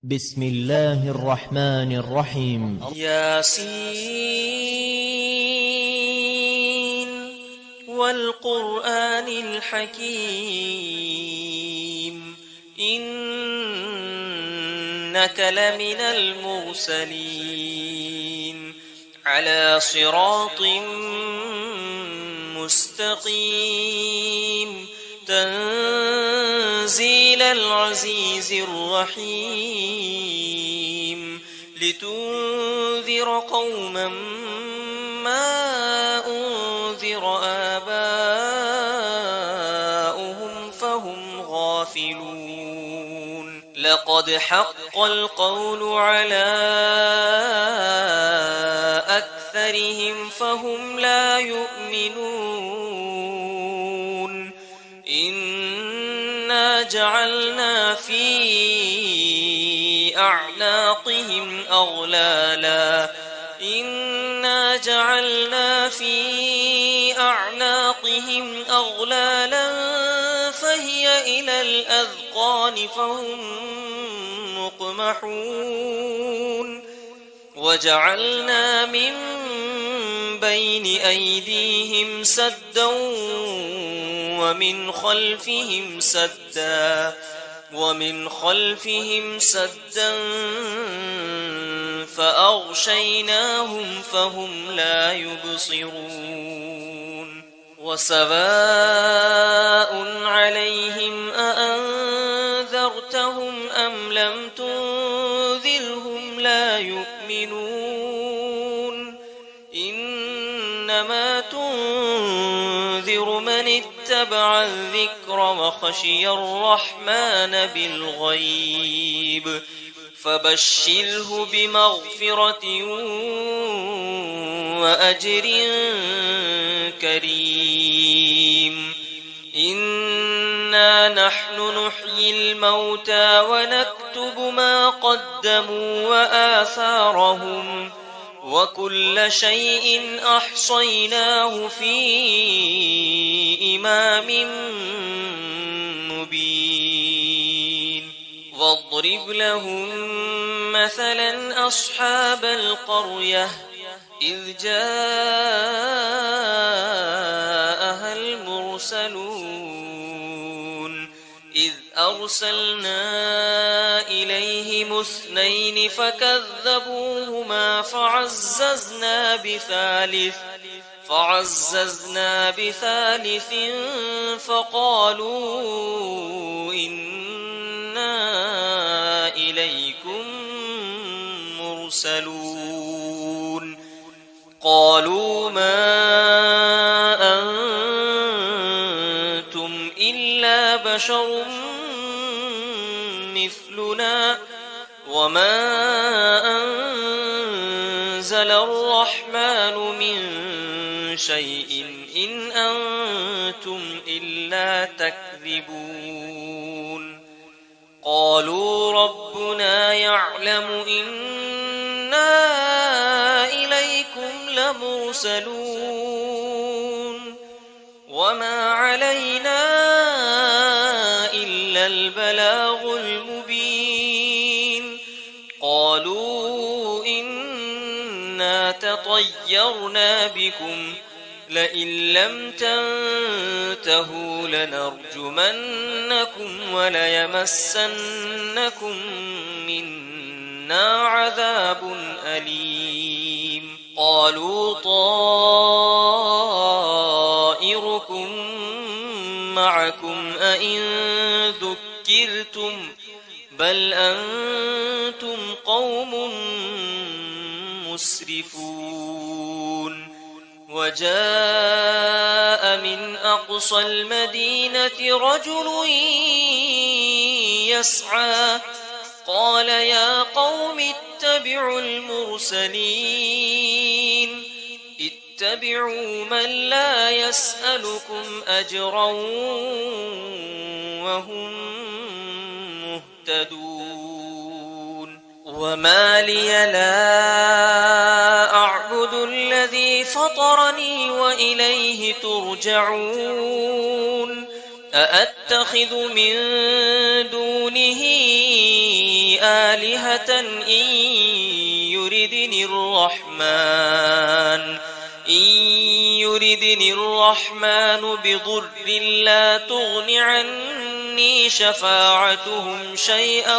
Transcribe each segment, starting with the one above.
بسم الله الرحمن الرحيم. ياسين والقرآن الحكيم إنك لمن المرسلين على صراط مستقيم تنزيل العزيز الرحيم لتنذر قوما ما أنذر آباؤهم فهم غافلون لقد حق القول على أكثرهم فهم لا يؤمنون إنا جعلنا في أعناقهم أغلالا فهي إلى الأذقان فهم مقمحون وجعلنا من بين أيديهم سدا ومن خلفهم سدا فأغشيناهم فهم لا يبصرون وسواء عليهم أأنذرتهم أم لم تنذرهم لا يؤمنون إنما تنذر من اتبع الذكر وخشي الرحمن بالغيب فبشره بمغفرة وأجر كريم إنا نحن نحيي الموتى ونكتب ما قدموا وآثارهم وكل شيء أحصيناه في إمام مبين واضرب لهم مثلا أصحاب القرية إذ جاءها المرسلون إذ أرسلنا إليهم 2 فكذبوهما فعززنا بثالث فقالوا إنا إليكم مرسلون قالوا ما أنتم إلا بشر مثلنا وما أنزل الرحمن من شيء إن أنتم إلا تكذبون قالوا ربنا يعلم إنا إليكم لمرسلون وما علينا إلا البلاغ المبين قالوا إنا تطيرنا بكم لئن لم تنتهوا لنرجمنكم وليمسنكم منا عذاب أليم قالوا طائركم معكم أئن ذكرتم بل أنتم قوم مسرفون وجاء من أقصى المدينة رجل يسعى قال يا قوم اتبعوا المرسلين اتبعوا من لا يسألكم أجرا وهم مهتدون وما لي لا أعبد الذي فطرني وإليه ترجعون أأتخذ من دونه آلهة إن يردني الرحمن بضر لا تغن عني شفاعتهم شيئا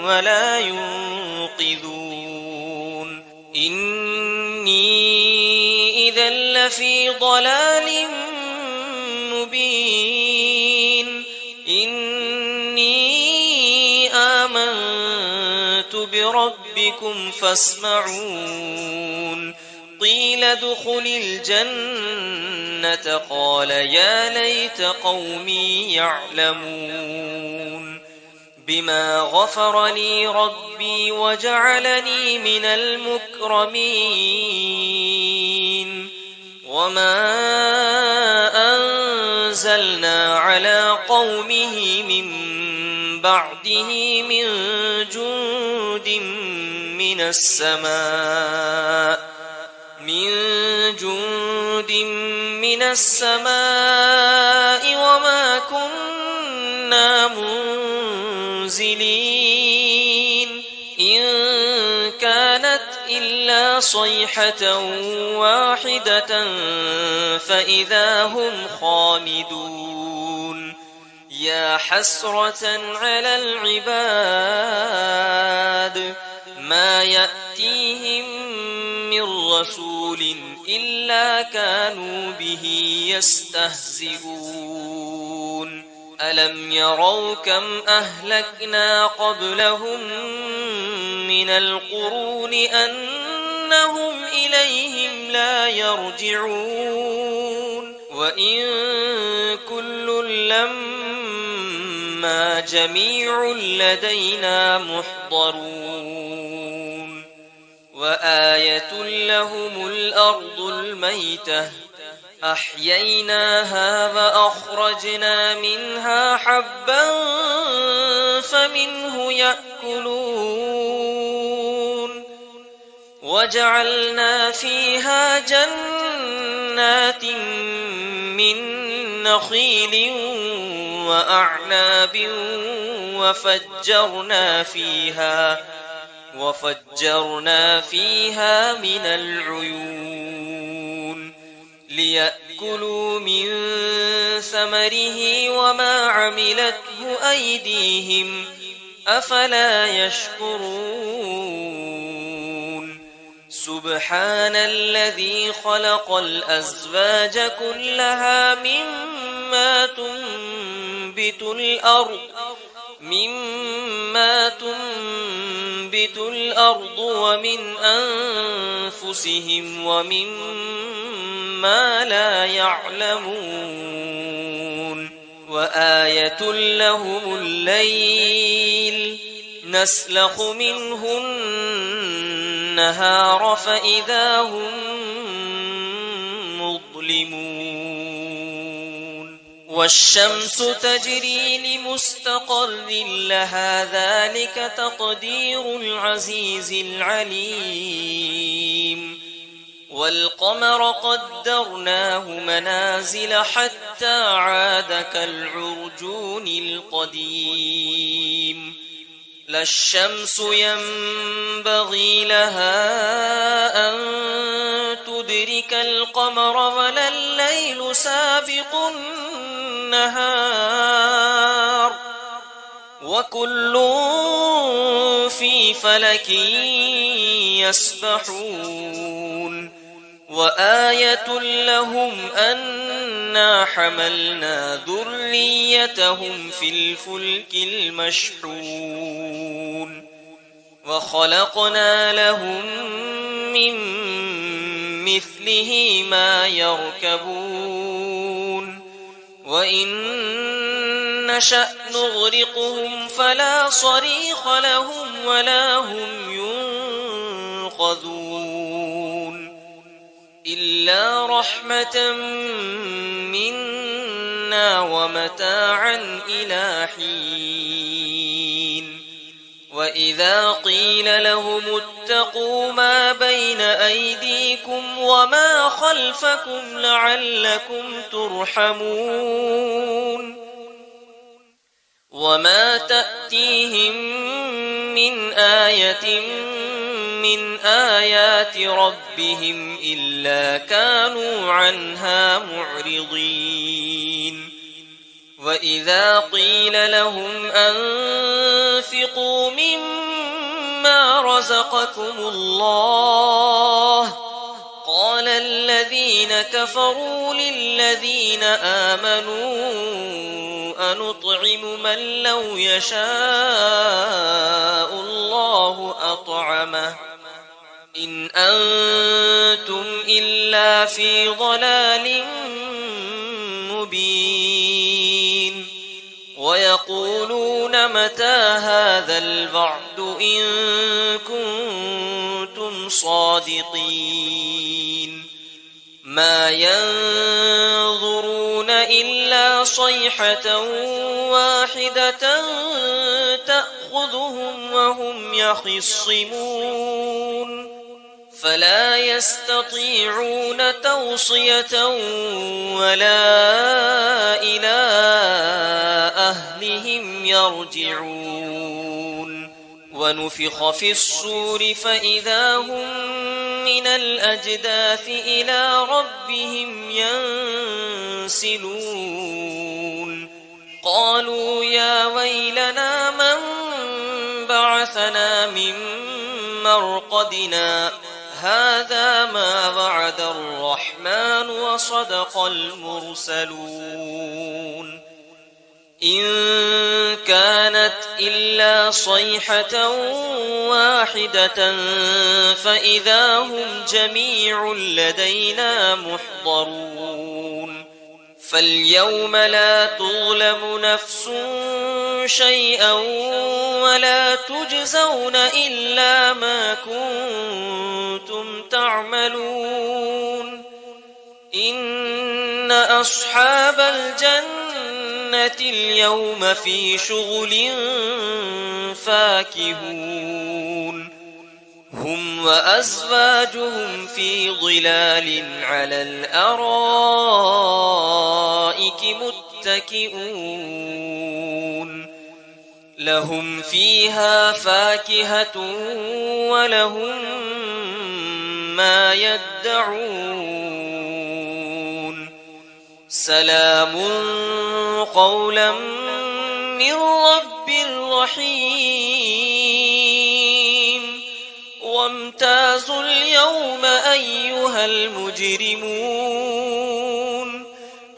ولا ينقذون إني إذا لفي ضلال مبين إني آمنت بربكم فاسمعون قيل ادخل الجنة قال يا ليت قومي يعلمون بما غفر لي ربي وجعلني من المكرمين وما أنزلنا على قومه من بعده من جند من السماء وما كنا منزلين إن كانت إلا صيحة واحدة فإذا هم خامدون يا حسرة على العباد ما يأتيهم من رسول إلا كانوا به يستهزئون ألم يروا كم أهلكنا قبلهم من القرون أنهم إليهم لا يرجعون وإن كل لما جميع لدينا محضرون وآية لهم الأرض الميتة أحييناها وأخرجنا منها حبا فمنه يأكلون وجعلنا فيها جنات من نخيل وأعناب وفجرنا فيها من العيون ليأكلوا من ثمره وما عملته أيديهم أفلا يشكرون سبحان الذي خلق الأزواج كلها مما تنبت الأرض ومن أنفسهم ومما لا يعلمون وآية لهم الليل نسلخ منه النهار فإذا هم مظلمون والشمس تجري لمستقر لها ذلك تقدير العزيز العليم والقمر قدرناه منازل حتى عاد كالعرجون القديم لا الشمس ينبغي لها أن تدرك القمر ولا الليل سابق النهار وكل في فلك يسبحون وآية لهم أنا حملنا ذريتهم في الفلك المشحون وخلقنا لهم من مثله ما يركبون وإن نشأ نغرقهم فلا صريخ لهم ولا هم ينقذون إلا رحمة منا ومتاعا إلى حين وإذا قيل لهم اتقوا ما بين أيديكم وما خلفكم لعلكم ترحمون وما تأتيهم من آية من آيات ربهم إلا كانوا عنها معرضين وإذا قيل لهم أنفقوا مما رزقكم الله قال الذين كفروا للذين آمنوا أنطعم من لو يشاء الله أطعمه إن أنتم إلا في ضلال مبين ويقولون متى هذا الوعد إن كنتم صادقين ما ينظرون إلا صيحة واحدة تأخذهم وهم يخصمون فلا يستطيعون توصية ولا إلى أهلهم يرجعون ونفخ في الصور فإذا هم من الأجداث إلى ربهم ينسلون قالوا يا ويلنا من بعثنا من مرقدنا هذا ما وعد الرحمن وصدق المرسلون إن كانت إلا صيحة واحدة فإذا هم جميع لدينا محضرون فاليوم لا تظلم نفس شيئا ولا تجزون إلا ما كنتم تعملون إن أصحاب الجنة اليوم في شغل فاكهون هم وأزواجهم في ظلال على الأرائك متكئون لهم فيها فاكهة ولهم ما يدعون سلام قولا من رب رحيم وامتازوا اليوم أيها المجرمون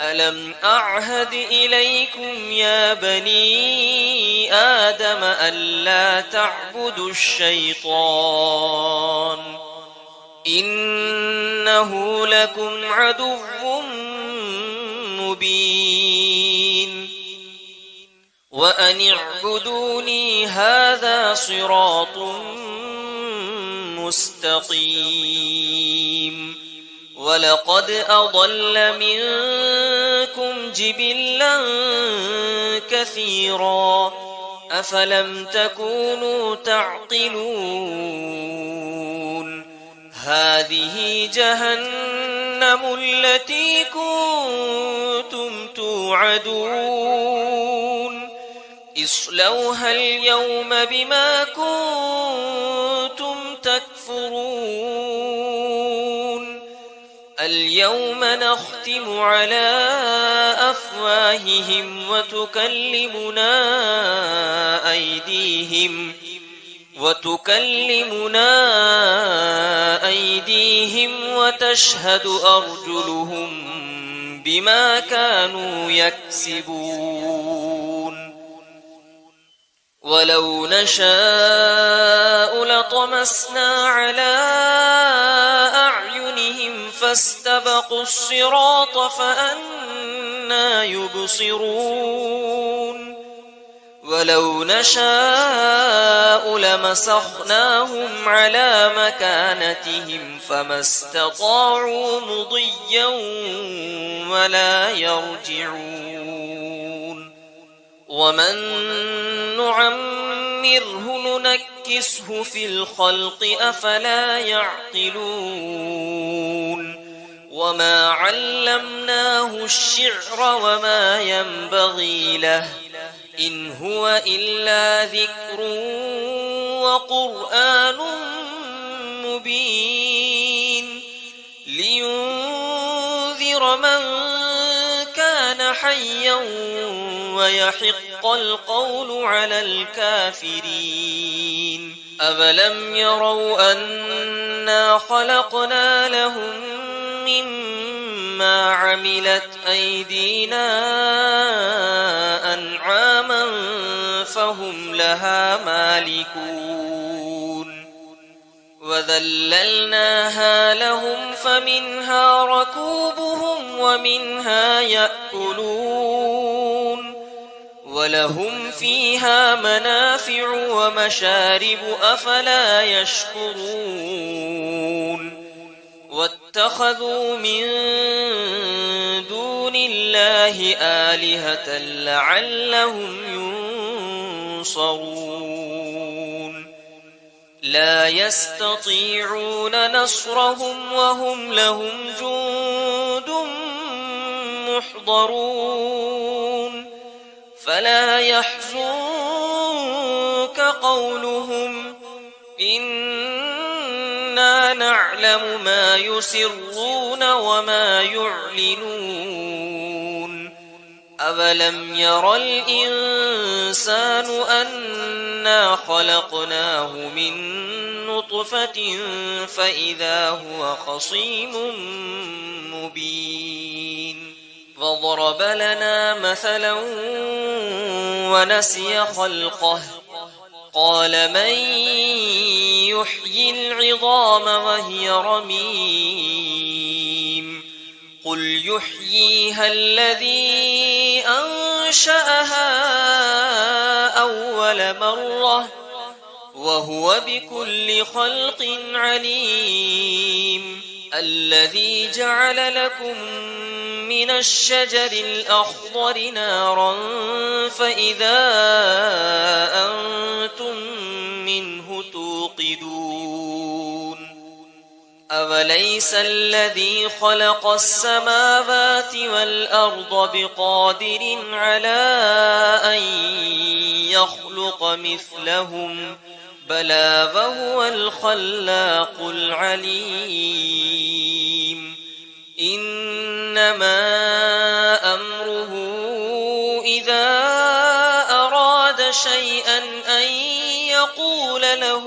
ألم أعهد إليكم يا بني آدم ألا تعبدوا الشيطان إنه لكم عدو مبين وأن اعبدوني هذا صراط مستقيم ولقد أضل منكم جبلا كثيرا أفلم تكونوا تعقلون هذه جهنم التي كنتم توعدون اصلوها اليوم بما كنتم تكفرون اليوم نختم على أفواههم وتكلمنا أيديهم وتشهد أرجلهم بما كانوا يكسبون ولو نشاء لطمسنا على أعينهم فاستبقوا الصراط فأنى يبصرون ولو نشاء لمسخناهم على مكانتهم فما استطاعوا مضيا ولا يرجعون ومن نعمره ننكسه في الخلق أفلا يعقلون وما علمناه الشعر وما ينبغي له إن هو إلا ذكر وقرآن مبين لينذر من كان حيا ويحق القول على الكافرين أفلم يروا أنا خلقنا لهم مما عملت أيدينا أنعاما فهم لها مالكون وذللناها لهم فمنها ركوبهم ومنها يأكلون ولهم فيها منافع ومشارب أفلا يشكرون واتخذوا من دون الله آلهة لعلهم ينصرون لا يستطيعون نصرهم وهم لهم جند محضرون فلا يحزنك قولهم إنا نعلم ما يسرون وما يعلنون أولم ير الإنسان أنا خلقناه من نطفة فإذا هو خصيم مبين وضرب لنا مثلا ونسي خلقه قال من يحيي العظام وهي رميم قل يحييها الذي أنشأها أول مرة وهو بكل خلق عليم الذي جعل لكم من الشجر الأخضر نارا فإذا أنتم منه توقدون أوليس الذي خلق السماوات والأرض بقادر على أن يخلق مثلهم بلى وهو الخلاق العليم إنما أمره إذا أراد شيئا أن يقول له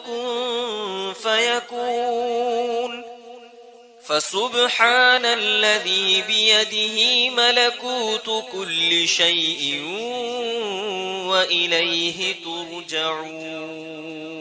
كن فيكون فسبحان الذي بيده ملكوت كل شيء وإليه ترجعون